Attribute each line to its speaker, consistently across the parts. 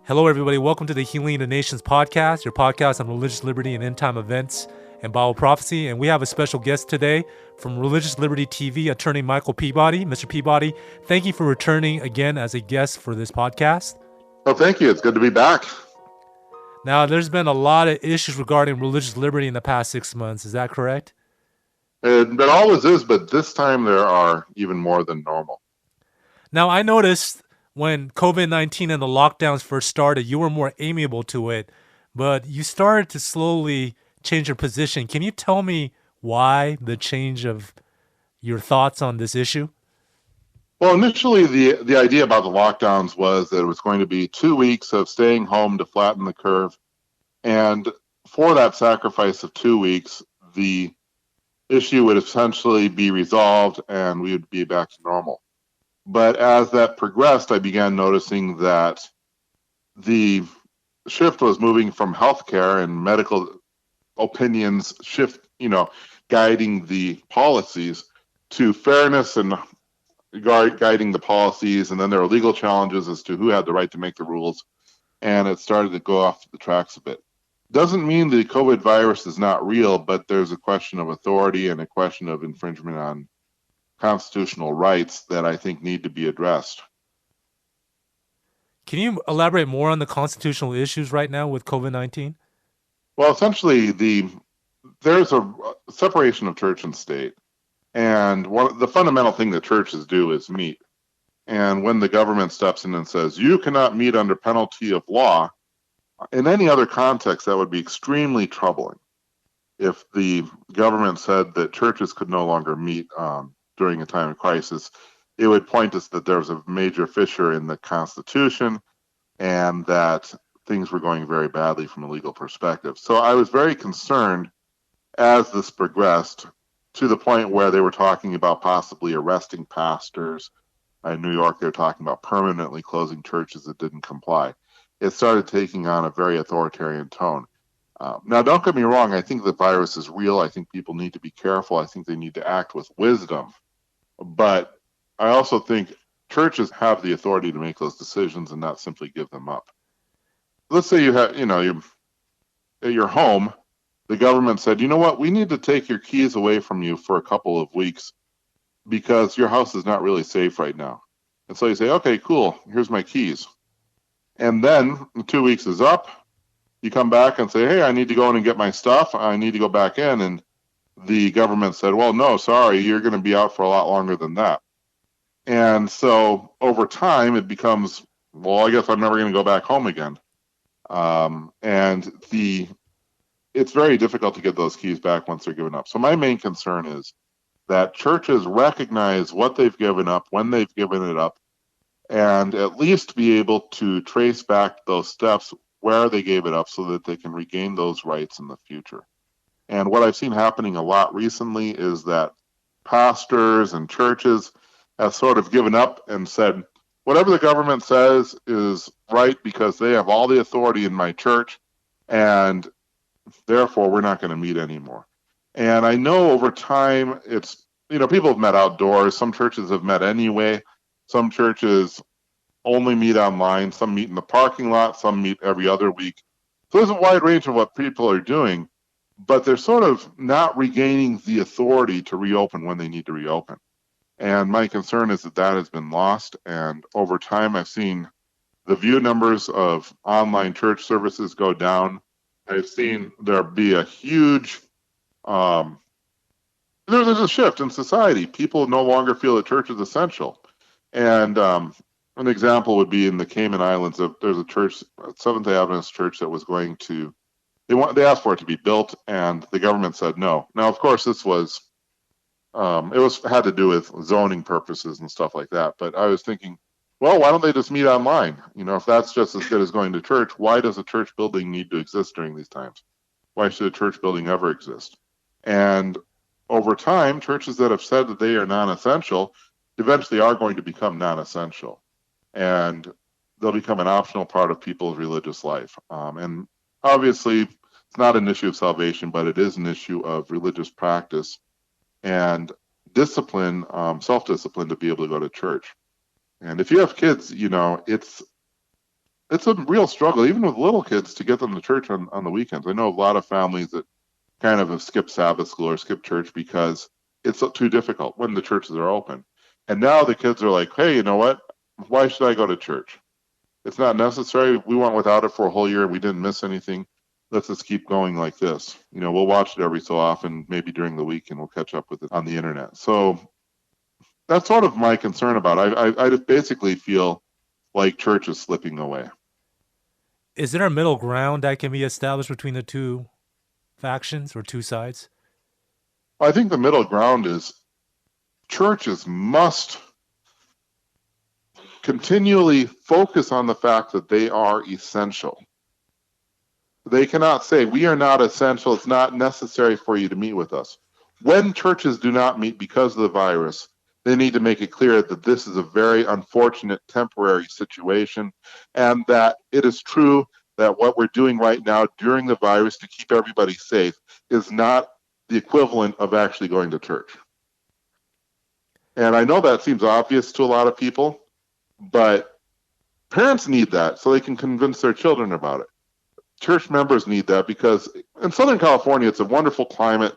Speaker 1: Hello, everybody. Welcome to the Healing the Nations podcast, your podcast on religious liberty and end time events and Bible prophecy. And we have a special guest today from Religious Liberty TV, attorney Michael Peabody. Mr. Peabody, thank you for returning again as a guest for this podcast.
Speaker 2: Well, thank you. It's good to be back.
Speaker 1: Now, there's been a lot of issues regarding religious liberty in the past 6 months. Is that correct?
Speaker 2: It always is, but this time there are even more than normal.
Speaker 1: Now, I noticed when COVID-19 and the lockdowns first started, you were more amiable to it, but you started to slowly change your position. Can you tell me why the change of your thoughts on this issue?
Speaker 2: Well, initially, the idea about the lockdowns was that it was going to be 2 weeks of staying home to flatten the curve. And for that sacrifice of 2 weeks, the issue would essentially be resolved and we would be back to normal. But as that progressed, I began noticing that the shift was moving from healthcare and medical opinions guiding the policies to fairness and guiding the policies. And then there were legal challenges as to who had the right to make the rules. And it started to go off the tracks a bit. Doesn't mean the COVID virus is not real, but there's a question of authority and a question of infringement on constitutional rights that I think need to be addressed.
Speaker 1: Can you elaborate more on the constitutional issues right now with COVID-19?
Speaker 2: Well, essentially, there's a separation of church and state. And the fundamental thing that churches do is meet. And when the government steps in and says, you cannot meet under penalty of law, in any other context, that would be extremely troubling. If the government said that churches could no longer meet during a time of crisis, it would point us that there was a major fissure in the Constitution and that things were going very badly from a legal perspective. So I was very concerned as this progressed to the point where they were talking about possibly arresting pastors. In New York, they were talking about permanently closing churches that didn't comply. It started taking on a very authoritarian tone. Now, don't get me wrong. I think the virus is real. I think people need to be careful. I think they need to act with wisdom. But I also think churches have the authority to make those decisions and not simply give them up. Let's say you're at your home, the government said, you know what, we need to take your keys away from you for a couple of weeks because your house is not really safe right now. And so you say, okay, cool, here's my keys. And then 2 weeks is up, you come back and say, hey, I need to go in and get my stuff. I need to go back in. And the government said, well, no, sorry, you're going to be out for a lot longer than that. And so over time, it becomes, well, I guess I'm never going to go back home again. It's very difficult to get those keys back once they're given up. So my main concern is that churches recognize what they've given up, when they've given it up, and at least be able to trace back those steps where they gave it up so that they can regain those rights in the future. And what I've seen happening a lot recently is that pastors and churches have sort of given up and said, whatever the government says is right because they have all the authority in my church, and therefore we're not going to meet anymore. And I know over time people have met outdoors. Some churches have met anyway. Some churches only meet online. Some meet in the parking lot. Some meet every other week. So there's a wide range of what people are doing, but they're sort of not regaining the authority to reopen when they need to reopen. And my concern is that has been lost. And over time, I've seen the view numbers of online church services go down. I've seen there be a huge, there's a shift in society. People no longer feel that church is essential. And an example would be in the Cayman Islands. There's a church, Seventh-day Adventist church, that was going to, they asked for it to be built, and the government said no. Now, of course, this was, had to do with zoning purposes and stuff like that. But I was thinking, well, why don't they just meet online? If that's just as good as going to church, why does a church building need to exist during these times? Why should a church building ever exist? And over time, churches that have said that they are non-essential eventually are going to become non-essential. And they'll become an optional part of people's religious life. And obviously, it's not an issue of salvation, but it is an issue of religious practice and discipline, self-discipline to be able to go to church. And if you have kids, it's it's a real struggle, even with little kids, to get them to church on the weekends. I know a lot of families that kind of have skipped Sabbath school or skipped church because it's too difficult when the churches are open. And now the kids are like, hey, you know what? Why should I go to church? It's not necessary. We went without it for a whole year and we didn't miss anything. Let's just keep going like this. We'll watch it every so often, maybe during the week, and we'll catch up with it on the internet. So that's sort of my concern about it. I just basically feel like church is slipping away.
Speaker 1: Is there a middle ground that can be established between the two factions or two sides?
Speaker 2: I think the middle ground is churches must continually focus on the fact that they are essential. They cannot say, we are not essential, it's not necessary for you to meet with us. When churches do not meet because of the virus, they need to make it clear that this is a very unfortunate temporary situation and that it is true that what we're doing right now during the virus to keep everybody safe is not the equivalent of actually going to church. And I know that seems obvious to a lot of people, but parents need that so they can convince their children about it. Church members need that because in Southern California, it's a wonderful climate.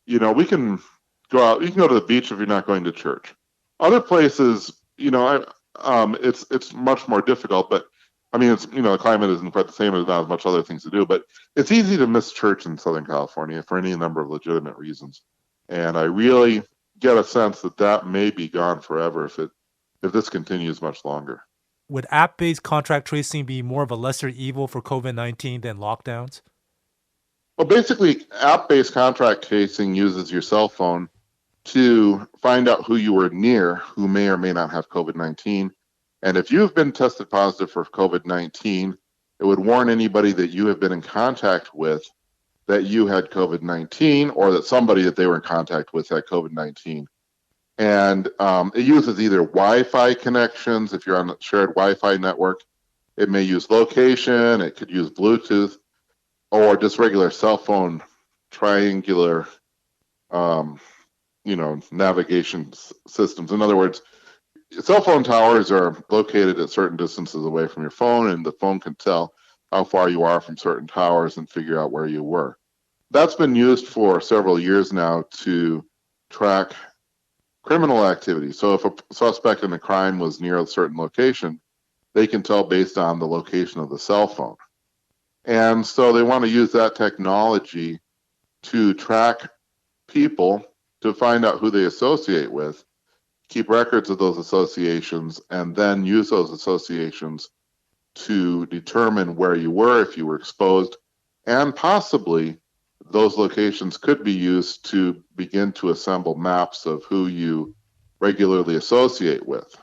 Speaker 2: We can go out. You can go to the beach if you're not going to church. Other places, it's much more difficult. But I mean, the climate isn't quite the same. There's not as much other things to do. But it's easy to miss church in Southern California for any number of legitimate reasons. And I really get a sense that may be gone forever if this continues much longer.
Speaker 1: Would app based contact tracing be more of a lesser evil for COVID-19 than lockdowns?
Speaker 2: Well, basically, app-based contact tracing uses your cell phone to find out who you were near who may or may not have COVID-19. And if you have been tested positive for COVID-19, it would warn anybody that you have been in contact with that you had COVID-19 or that somebody that they were in contact with had COVID-19. And it uses either Wi-Fi connections, if you're on a shared Wi-Fi network. It may use location, it could use Bluetooth, or just regular cell phone triangular, navigation systems. In other words, cell phone towers are located at certain distances away from your phone, and the phone can tell how far you are from certain towers and figure out where you were. That's been used for several years now to track criminal activity. So if a suspect in a crime was near a certain location, they can tell based on the location of the cell phone. And so they want to use that technology to track people, to find out who they associate with, keep records of those associations, and then use those associations to determine where you were, if you were exposed, and possibly those locations could be used to begin to assemble maps of who you regularly associate with.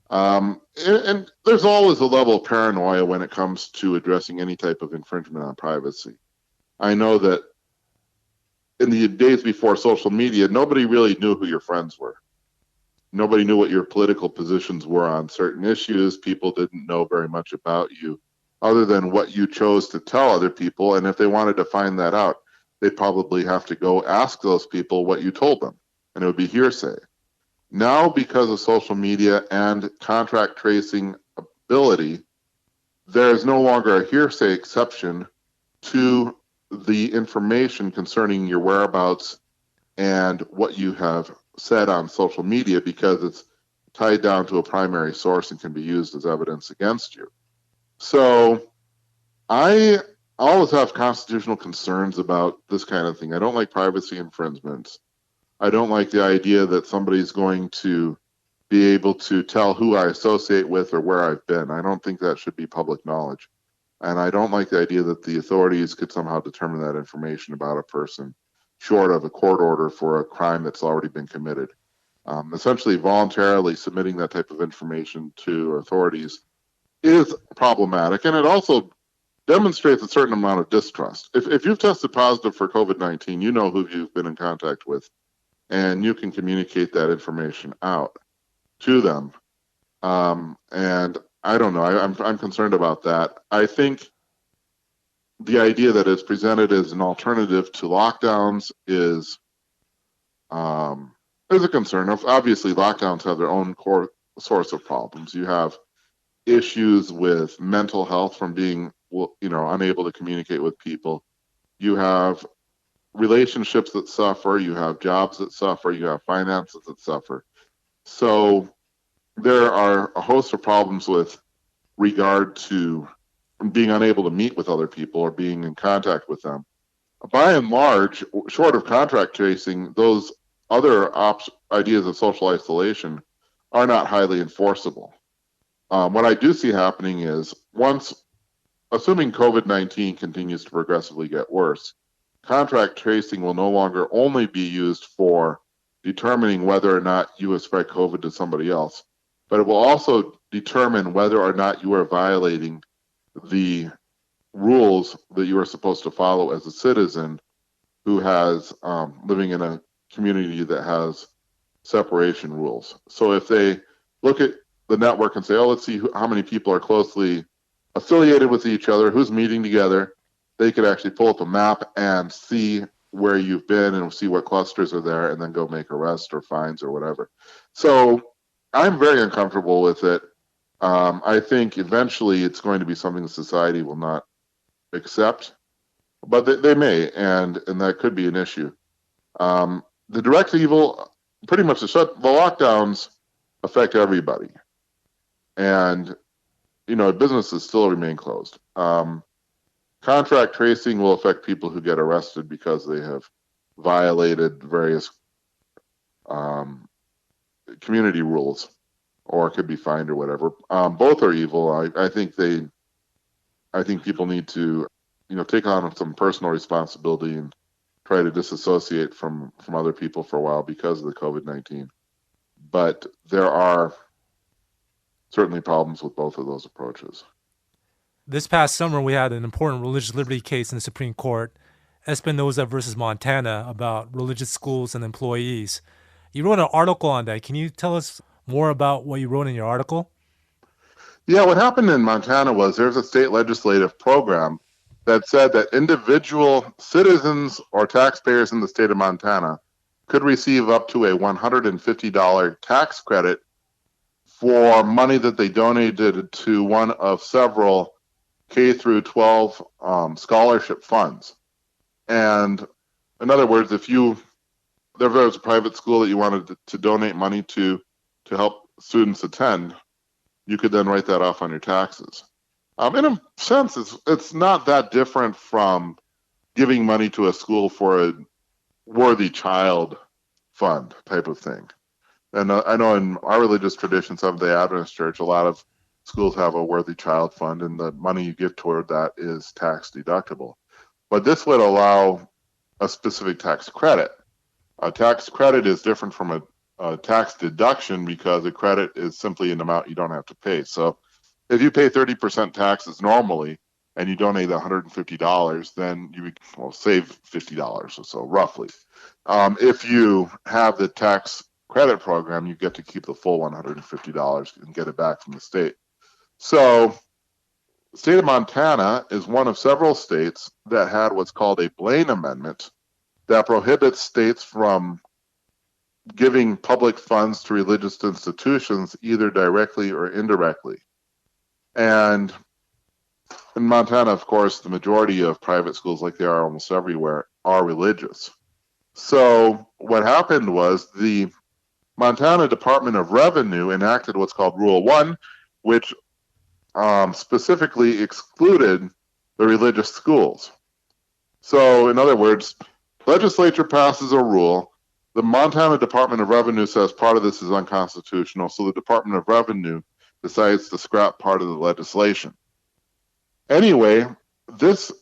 Speaker 2: And there's always a level of paranoia when it comes to addressing any type of infringement on privacy. I know that in the days before social media, nobody really knew who your friends were. Nobody knew what your political positions were on certain issues. People didn't know very much about you other than what you chose to tell other people. And if they wanted to find that out, they'd probably have to go ask those people what you told them, and it would be hearsay. Now, because of social media and contact tracing ability, there is no longer a hearsay exception to the information concerning your whereabouts and what you have said on social media, because it's tied down to a primary source and can be used as evidence against you. So I always have constitutional concerns about this kind of thing. I don't like privacy infringements. I don't like the idea that somebody's going to be able to tell who I associate with or where I've been. I don't think that should be public knowledge. And I don't like the idea that the authorities could somehow determine that information about a person short of a court order for a crime that's already been committed. Essentially, voluntarily submitting that type of information to authorities is problematic. And it also demonstrates a certain amount of distrust. If you've tested positive for COVID-19, you know who you've been in contact with, and you can communicate that information out to them. And I don't know. I'm concerned about that. I think the idea that it's presented as an alternative to lockdowns is a concern. Obviously, lockdowns have their own core source of problems. You have issues with mental health from being, unable to communicate with people. You have relationships that suffer. You have jobs that suffer. You have finances that suffer. So there are a host of problems with regard to being unable to meet with other people or being in contact with them. By and large, short of contract tracing, those other ideas of social isolation are not highly enforceable. What I do see happening is assuming COVID-19 continues to progressively get worse, contract tracing will no longer only be used for determining whether or not you have spread COVID to somebody else, but it will also determine whether or not you are violating the rules that you are supposed to follow as a citizen who has living in a community that has separation rules. So if they look at the network and say, oh, let's see how many people are closely affiliated with each other, who's meeting together, they could actually pull up a map and see where you've been and see what clusters are there and then go make arrests or fines or whatever. So I'm very uncomfortable with it. I think eventually it's going to be something that society will not accept, but they may, and that could be an issue. The direct evil, pretty much the lockdowns affect everybody, and businesses still remain closed. Contract tracing will affect people who get arrested because they have violated various um, community rules, or could be fined or whatever. Both are evil. I think people need to, take on some personal responsibility and try to disassociate from other people for a while because of the COVID-19. But there are certainly problems with both of those approaches.
Speaker 1: This past summer, we had an important religious liberty case in the Supreme Court, Espinoza versus Montana, about religious schools and employees. You wrote an article on that. Can you tell us more about what you wrote in your article?
Speaker 2: Yeah, what happened in Montana was there's a state legislative program that said that individual citizens or taxpayers in the state of Montana could receive up to a $150 tax credit for money that they donated to one of several K through 12 scholarship funds. And in other words, if there was a private school that you wanted to donate money to help students attend, you could then write that off on your taxes. In a sense, it's not that different from giving money to a school for a worthy child fund type of thing. And I know in our religious tradition, Seventh-day Adventist Church, a lot of schools have a worthy child fund, and the money you give toward that is tax deductible. But this would allow a specific tax credit. A tax credit is different from a tax deduction because a credit is simply an amount you don't have to pay. So if you pay 30% taxes normally and you donate $150, then you will save $50 or so, roughly. If you have the tax credit program, you get to keep the full $150 and get it back from the state. So the state of Montana is one of several states that had what's called a Blaine Amendment that prohibits states from giving public funds to religious institutions either directly or indirectly. And in Montana, of course, the majority of private schools, like they are almost everywhere, are religious. So what happened was the Montana Department of Revenue enacted what's called Rule 1, which specifically excluded the religious schools. So, in other words, legislature passes a rule. The Montana Department of Revenue says part of this is unconstitutional, so the Department of Revenue decides to scrap part of the legislation. Anyway, this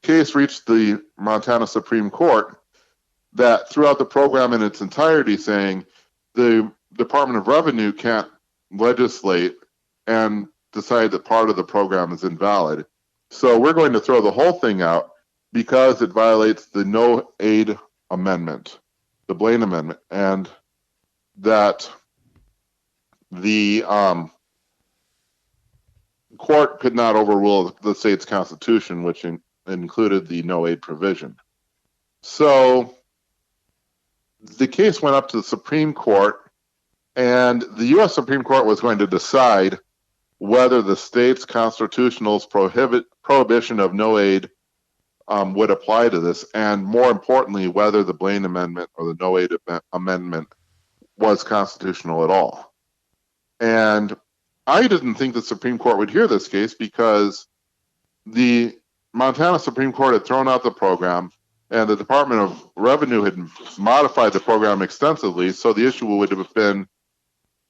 Speaker 2: case reached the Montana Supreme Court that threw out the program in its entirety, saying the Department of Revenue can't legislate and decide that part of the program is invalid. So we're going to throw the whole thing out because it violates the No Aid Amendment, the Blaine Amendment, and that the court could not overrule the state's constitution, which included the no aid provision. So the case went up to the Supreme Court, and the U.S. Supreme Court was going to decide whether the state's constitutional prohibition of no aid would apply to this, and more importantly, whether the Blaine Amendment or the no aid amendment was constitutional at all. And I didn't think the Supreme Court would hear this case because the Montana Supreme Court had thrown out the program, and the Department of Revenue had modified the program extensively, so the issue would have been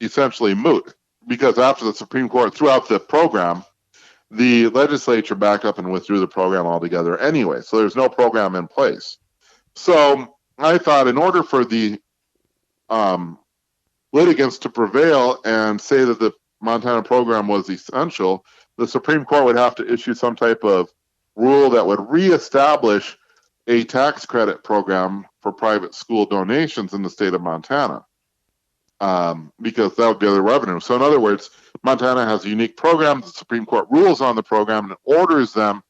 Speaker 2: essentially moot. Because after the Supreme Court threw out the program, the legislature backed up and withdrew the program altogether anyway. So there's no program in place. So I thought in order for the litigants to prevail and say that the Montana program was essential, the Supreme Court would have to issue some type of rule that would reestablish a tax credit program for private school donations in the state of Montana, because that would be other revenue. So in other words, Montana has a unique program. The Supreme Court rules on the program and orders them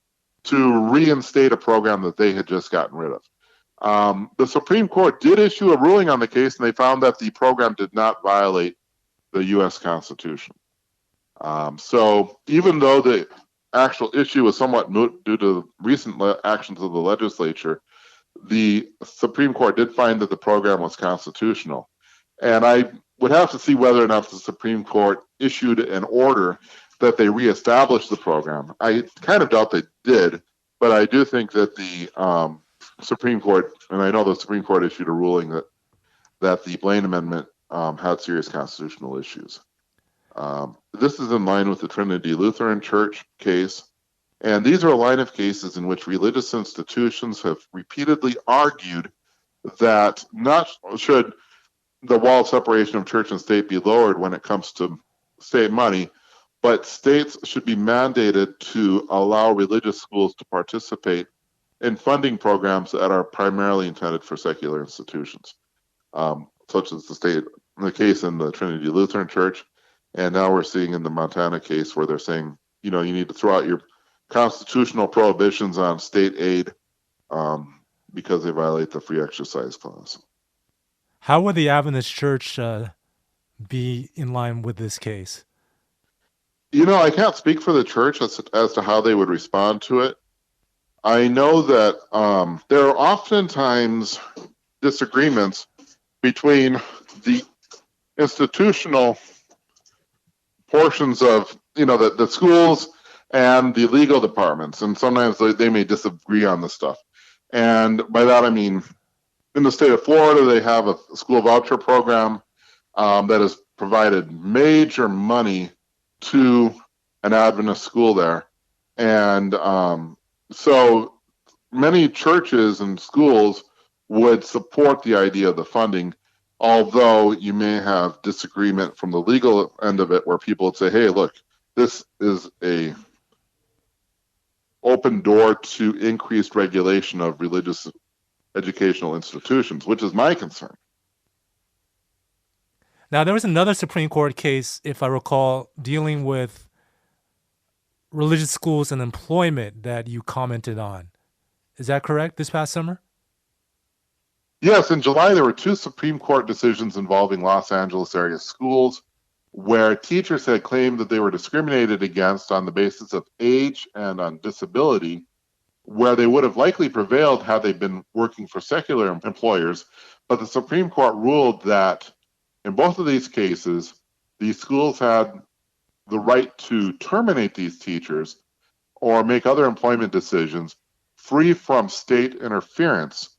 Speaker 2: to reinstate a program that they had just gotten rid of. The Supreme Court did issue a ruling on the case, and they found that the program did not violate the U.S. Constitution. So even though the actual issue was somewhat moot due to recent actions of the legislature, the Supreme Court did find that the program was constitutional. And I would have to see whether or not the Supreme Court issued an order that they reestablish the program. I kind of doubt they did, but I do think that the Supreme Court, and I know the Supreme Court issued a ruling that the Blaine Amendment had serious constitutional issues. This is in line with the Trinity Lutheran Church case, and these are a line of cases in which religious institutions have repeatedly argued that not should the wall of separation of church and state be lowered when it comes to state money, but states should be mandated to allow religious schools to participate in funding programs that are primarily intended for secular institutions, such as the case in the Trinity Lutheran Church. And now we're seeing in the Montana case where they're saying, you need to throw out your constitutional prohibitions on state aid because they violate the free exercise clause.
Speaker 1: How would the Adventist Church be in line with this case?
Speaker 2: I can't speak for the church as to how they would respond to it. I know that there are oftentimes disagreements between the institutional portions of the schools and the legal departments, and sometimes they may disagree on the stuff. And by that I mean, in the state of Florida, they have a school voucher program that has provided major money to an Adventist school there, and so many churches and schools would support the idea of the funding, although you may have disagreement from the legal end of it where people would say, hey, look, this is a open door to increased regulation of religious educational institutions, which is my concern.
Speaker 1: Now, there was another Supreme Court case, if I recall, dealing with religious schools and employment that you commented on. Is that correct, this past summer?
Speaker 2: Yes, in July, there were two Supreme Court decisions involving Los Angeles area schools where teachers had claimed that they were discriminated against on the basis of age and on disability, where they would have likely prevailed had they been working for secular employers. But the Supreme Court ruled that in both of these cases, these schools had the right to terminate these teachers or make other employment decisions free from state interference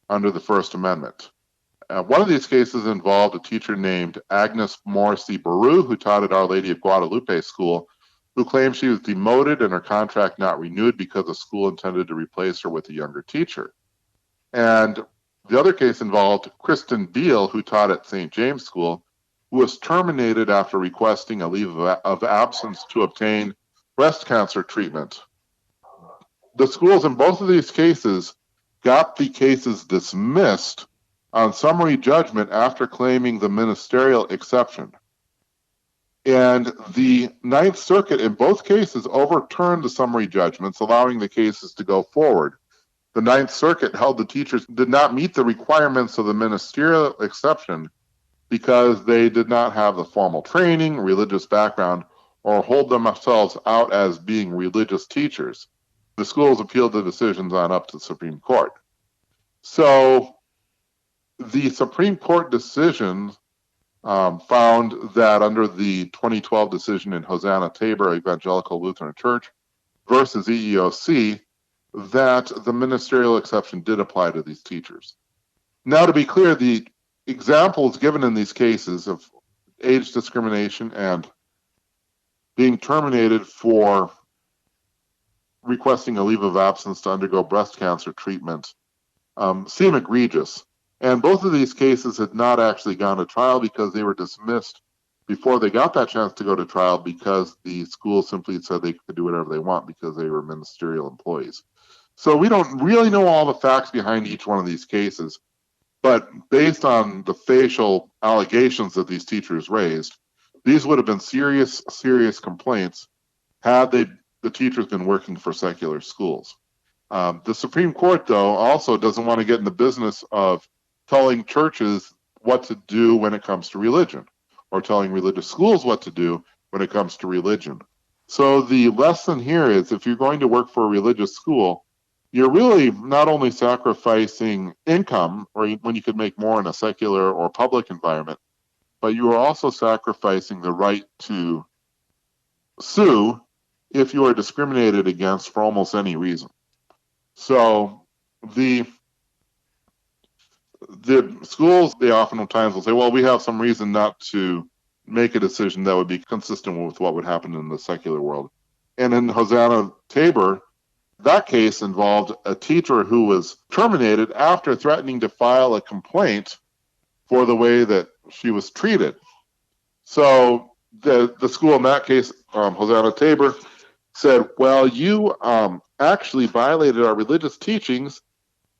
Speaker 2: under the First Amendment. One of these cases involved a teacher named Agnes Morrissey Baru, who taught at Our Lady of Guadalupe School, who claimed she was demoted and her contract not renewed because the school intended to replace her with a younger teacher. And the other case involved Kristen Beal, who taught at St. James School, who was terminated after requesting a leave of absence to obtain breast cancer treatment. The schools in both of these cases got the cases dismissed on summary judgment after claiming the ministerial exception. And the Ninth Circuit in both cases overturned the summary judgments, allowing the cases to go forward. The Ninth Circuit held the teachers did not meet the requirements of the ministerial exception because they did not have the formal training, religious background, or hold themselves out as being religious teachers. The schools appealed the decisions on up to the Supreme Court. So the Supreme Court decision found that under the 2012 decision in Hosanna Tabor Evangelical Lutheran Church versus EEOC, that the ministerial exception did apply to these teachers. Now, to be clear, the examples given in these cases of age discrimination and being terminated for requesting a leave of absence to undergo breast cancer treatment seem egregious. And both of these cases had not actually gone to trial because they were dismissed before they got that chance to go to trial because the school simply said they could do whatever they want because they were ministerial employees. So we don't really know all the facts behind each one of these cases, but based on the facial allegations that these teachers raised, these would have been serious complaints had the teachers been working for secular schools. The Supreme Court, though, also doesn't want to get in the business of telling churches what to do when it comes to religion, or telling religious schools what to do when it comes to religion. So the lesson here is if you're going to work for a religious school, you're really not only sacrificing income, or when you could make more in a secular or public environment, but you are also sacrificing the right to sue if you are discriminated against for almost any reason. So the schools, they oftentimes will say, well, we have some reason not to make a decision that would be consistent with what would happen in the secular world. And in Hosanna Tabor, that case involved a teacher who was terminated after threatening to file a complaint for the way that she was treated. So the school in that case, Hosanna Tabor, said, well, you actually violated our religious teachings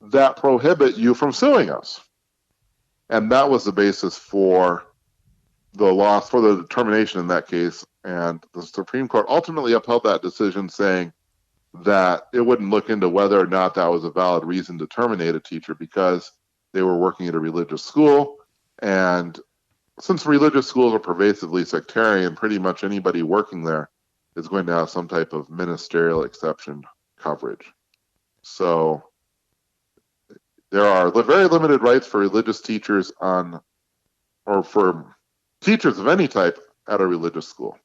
Speaker 2: that prohibit you from suing us. And that was the basis for the loss, for the termination in that case. And the Supreme Court ultimately upheld that decision, saying that it wouldn't look into whether or not that was a valid reason to terminate a teacher because they were working at a religious school. And since religious schools are pervasively sectarian, pretty much anybody working there is going to have some type of ministerial exception coverage. So there are very limited rights for religious teachers or for teachers of any type at a religious school.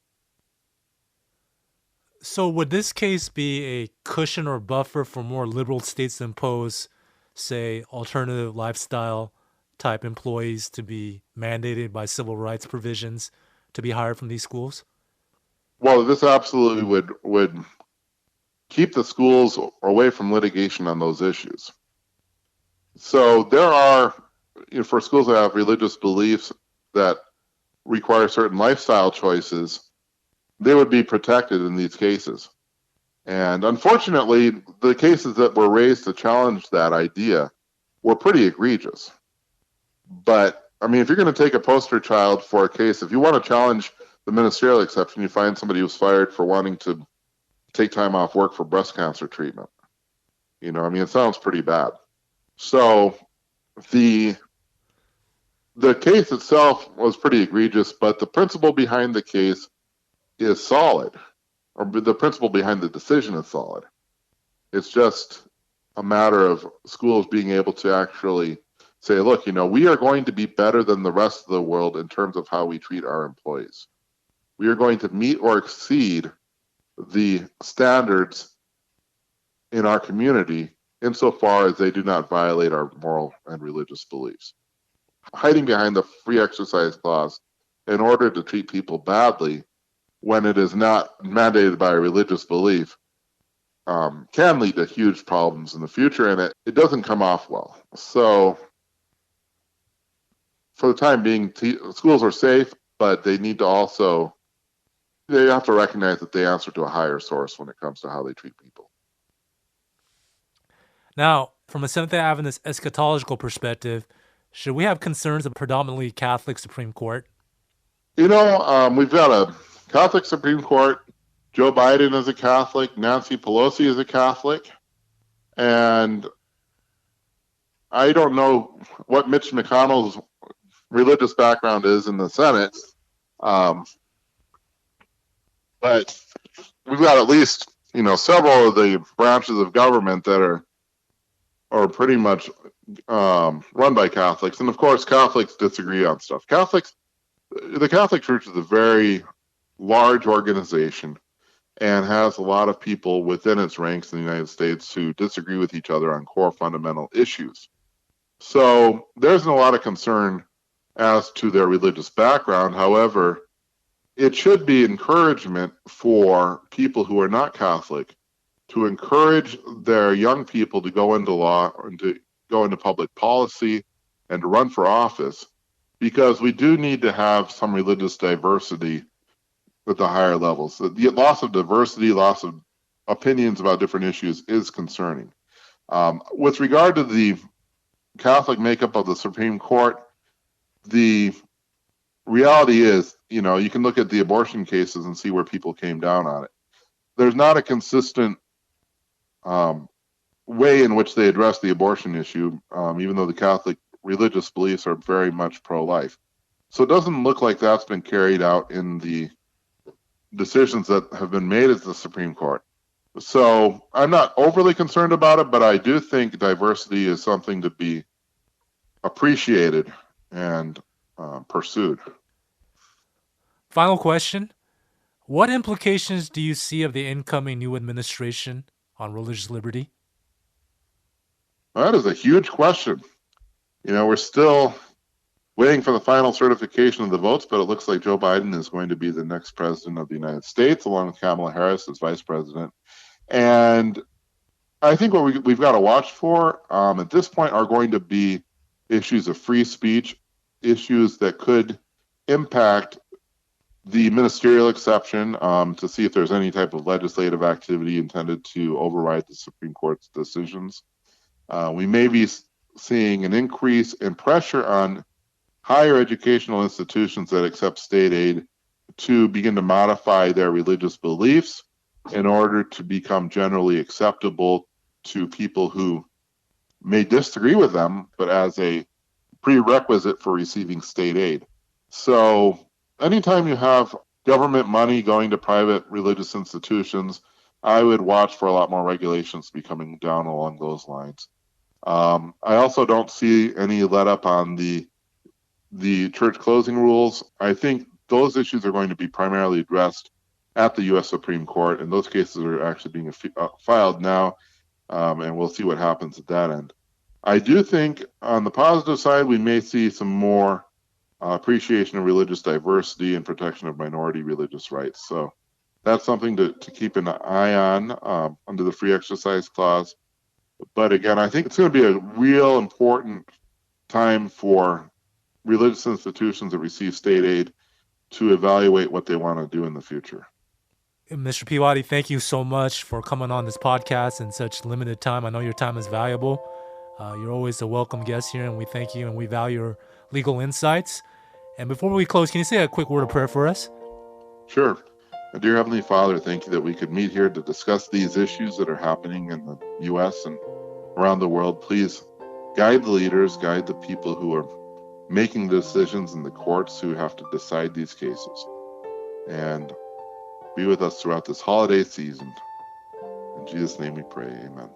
Speaker 1: So would this case be a cushion or buffer for more liberal states to impose, say, alternative lifestyle type employees to be mandated by civil rights provisions to be hired from these schools?
Speaker 2: Well, this absolutely would keep the schools away from litigation on those issues. So there are, for schools that have religious beliefs that require certain lifestyle choices, they would be protected in these cases. And unfortunately, the cases that were raised to challenge that idea were pretty egregious. But I mean, if you're going to take a poster child for a case, if you want to challenge the ministerial exception, you find somebody who's fired for wanting to take time off work for breast cancer treatment. I mean, it sounds pretty bad. So the case itself was pretty egregious, but the principle behind the case is solid, or the principle behind the decision is solid. It's just a matter of schools being able to actually say, look, we are going to be better than the rest of the world in terms of how we treat our employees. We are going to meet or exceed the standards in our community insofar as they do not violate our moral and religious beliefs. Hiding behind the free exercise clause in order to treat people badly when it is not mandated by a religious belief can lead to huge problems in the future, and it doesn't come off well. So for the time being, schools are safe, but they need to they have to recognize that they answer to a higher source when it comes to how they treat people.
Speaker 1: Now, from a Seventh-day Adventist eschatological perspective, should we have concerns of a predominantly Catholic Supreme Court?
Speaker 2: We've got a Catholic Supreme Court. Joe Biden is a Catholic. Nancy Pelosi is a Catholic. And I don't know what Mitch McConnell's religious background is in the Senate. But we've got at least, several of the branches of government that are pretty much run by Catholics. And of course, Catholics disagree on stuff. The Catholic Church is a very large organization and has a lot of people within its ranks in the United States who disagree with each other on core fundamental issues. So there isn't a lot of concern as to their religious background. However, it should be encouragement for people who are not Catholic to encourage their young people to go into law and to go into public policy and to run for office, because we do need to have some religious diversity at the higher levels. The loss of diversity, loss of opinions about different issues is concerning. With regard to the Catholic makeup of the Supreme Court, the reality is, you can look at the abortion cases and see where people came down on it. There's not a consistent way in which they address the abortion issue, even though the Catholic religious beliefs are very much pro-life. So it doesn't look like that's been carried out in the decisions that have been made at the Supreme Court. So I'm not overly concerned about it, but I do think diversity is something to be appreciated and pursued.
Speaker 1: Final question. What implications do you see of the incoming new administration on religious liberty?
Speaker 2: That is a huge question. We're still waiting for the final certification of the votes, but it looks like Joe Biden is going to be the next president of the United States, along with Kamala Harris as vice president. And I think what we've got to watch for at this point are going to be issues of free speech, issues that could impact the ministerial exception, to see if there's any type of legislative activity intended to override the Supreme Court's decisions. We may be seeing an increase in pressure on higher educational institutions that accept state aid to begin to modify their religious beliefs in order to become generally acceptable to people who may disagree with them, but as a prerequisite for receiving state aid. So anytime you have government money going to private religious institutions, I would watch for a lot more regulations to be coming down along those lines. I also don't see any let up on the church closing rules. I think those issues are going to be primarily addressed at the U.S. Supreme Court, and those cases are actually being filed now, and we'll see what happens at that end. I do think on the positive side, we may see some more appreciation of religious diversity and protection of minority religious rights. So that's something to keep an eye on under the Free Exercise Clause. But again, I think it's going to be a real important time for religious institutions that receive state aid to evaluate what they want to do in the future.
Speaker 1: Mr. Peabody, thank you so much for coming on this podcast in such limited time. I know your time is valuable. You're always a welcome guest here, and we thank you and we value your legal insights. And before we close, can you say a quick word of prayer for us?
Speaker 2: Sure. Dear Heavenly Father, thank you that we could meet here to discuss these issues that are happening in the U.S. and around the world. Please guide the leaders, guide the people who are making the decisions in the courts who have to decide these cases. And be with us throughout this holiday season. In Jesus' name we pray, amen.